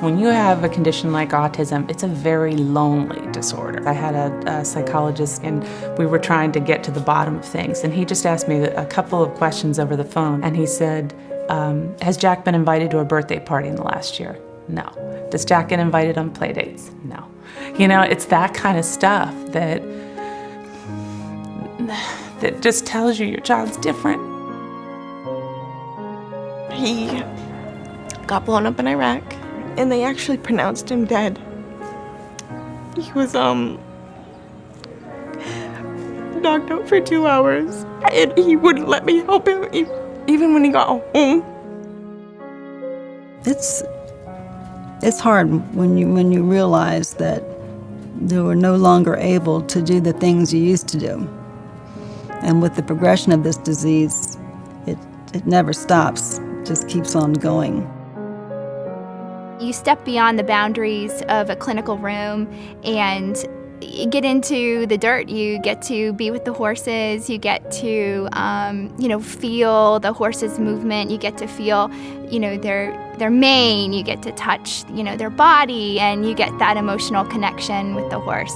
When you have a condition like autism, it's a very lonely disorder. I had a psychologist, and we were trying to get to the bottom of things, and he just asked me a couple of questions over the phone, and he said, has Jack been invited to a birthday party in the last year? No. Does Jack get invited on play dates? No. You know, it's that kind of stuff that just tells you your child's different. He got blown up in Iraq, and they actually pronounced him dead. He was knocked out for 2 hours, and he wouldn't let me help him even when he got home. It's hard when you realize that you are no longer able to do the things you used to do. And with the progression of this disease, it never stops, it just keeps on going. You step beyond the boundaries of a clinical room and you get into the dirt. You get to be with the horses. You get to, feel the horses' movement. You get to feel, their mane. You get to touch, their body, and you get that emotional connection with the horse.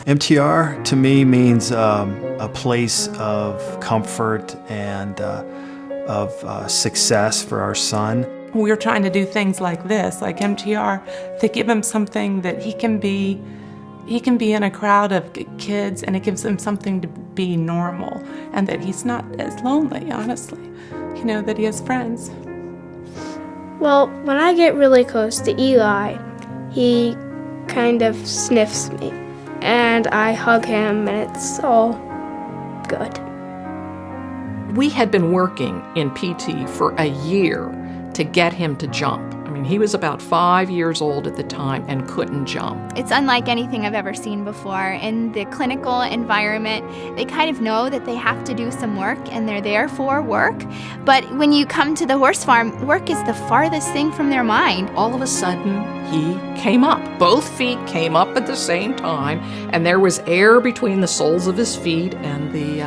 MTR to me means a place of comfort and of success for our son. We're trying to do things like this, like MTR, to give him something that he can be in a crowd of kids, and it gives him something to be normal, and that he's not as lonely, honestly, that he has friends. Well, when I get really close to Eli, he kind of sniffs me, and I hug him, and it's all good. We had been working in PT for a year to get him to jump. I mean, he was about 5 years old at the time and couldn't jump. It's unlike anything I've ever seen before. In the clinical environment, they kind of know that they have to do some work and they're there for work. But when you come to the horse farm, work is the farthest thing from their mind. All of a sudden, he came up. Both feet came up at the same time, and there was air between the soles of his feet and the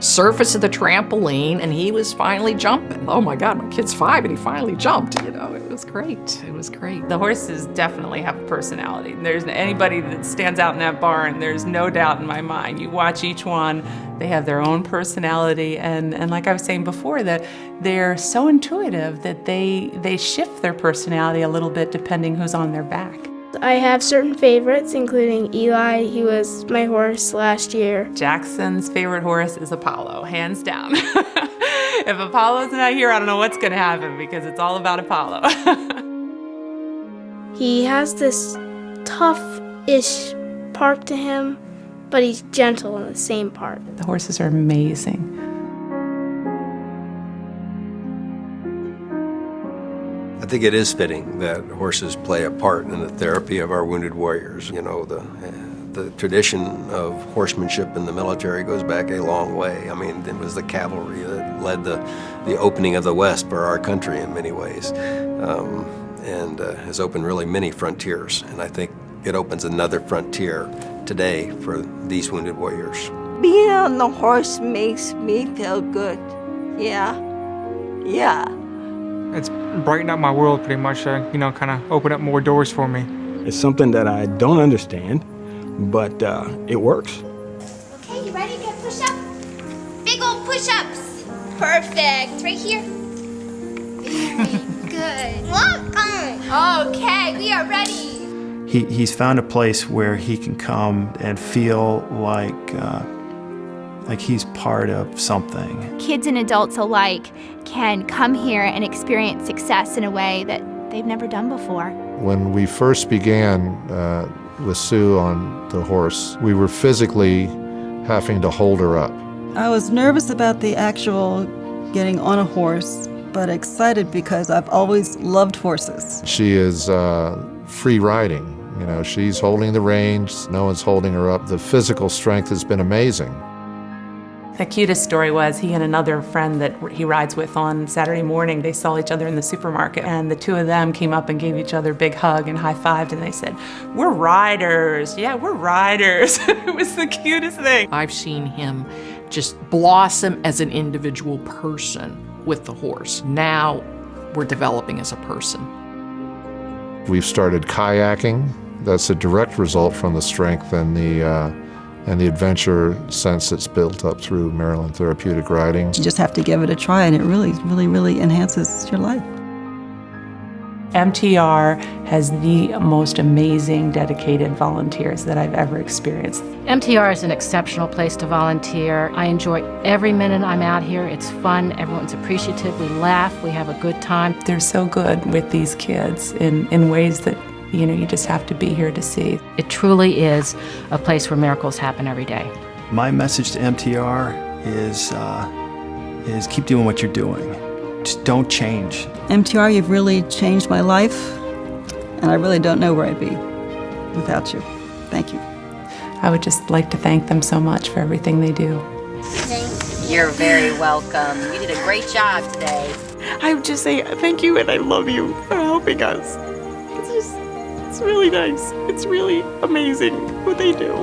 surface of the trampoline, and he was finally jumping. Oh my God, my kid's 5 and he finally jumped. It was great. It was great. The horses definitely have a personality. There's anybody that stands out in that barn, there's no doubt in my mind. You watch each one, they have their own personality, and like I was saying before, that they're so intuitive that they shift their personality a little bit depending who's on their back. I have certain favorites, including Eli. He was my horse last year. Jackson's favorite horse is Apollo, hands down. If Apollo's not here, I don't know what's going to happen, because it's all about Apollo. He has this tough-ish part to him, but he's gentle in the same part. The horses are amazing. I think it is fitting that horses play a part in the therapy of our wounded warriors. The tradition of horsemanship in the military goes back a long way. I mean, it was the cavalry that led the opening of the West for our country in many ways, and has opened really many frontiers. And I think it opens another frontier today for these wounded warriors. Being on the horse makes me feel good. Yeah. It's brightened up my world pretty much, kind of opened up more doors for me. It's something that I don't understand, but it works. Okay, you ready to get push-up? Big old push-ups. Perfect. Right here. Very good. Okay, we are ready. He's found a place where he can come and feel like he's part of something. Kids and adults alike can come here and experience success in a way that they've never done before. When we first began with Sue on the horse, we were physically having to hold her up. I was nervous about the actual getting on a horse, but excited because I've always loved horses. She is free riding. She's holding the reins, no one's holding her up. The physical strength has been amazing. The cutest story was he and another friend that he rides with on Saturday morning, they saw each other in the supermarket, and the two of them came up and gave each other a big hug and high-fived, and they said, "We're riders. Yeah, we're riders." It was the cutest thing. I've seen him just blossom as an individual person with the horse. Now we're developing as a person. We've started kayaking. That's a direct result from the strength and the adventure sense that's built up through Maryland Therapeutic Riding. You just have to give it a try, and it really enhances your life. MTR has the most amazing, dedicated volunteers that I've ever experienced. MTR is an exceptional place to volunteer. I enjoy every minute I'm out here. It's fun. Everyone's appreciative. We laugh. We have a good time. They're so good with these kids in ways that you just have to be here to see. It truly is a place where miracles happen every day. My message to MTR is keep doing what you're doing. Just don't change. MTR, you've really changed my life, and I really don't know where I'd be without you. Thank you. I would just like to thank them so much for everything they do. You're very welcome. You did a great job today. I would just say thank you and I love you for helping us. It's really nice. It's really amazing what they do.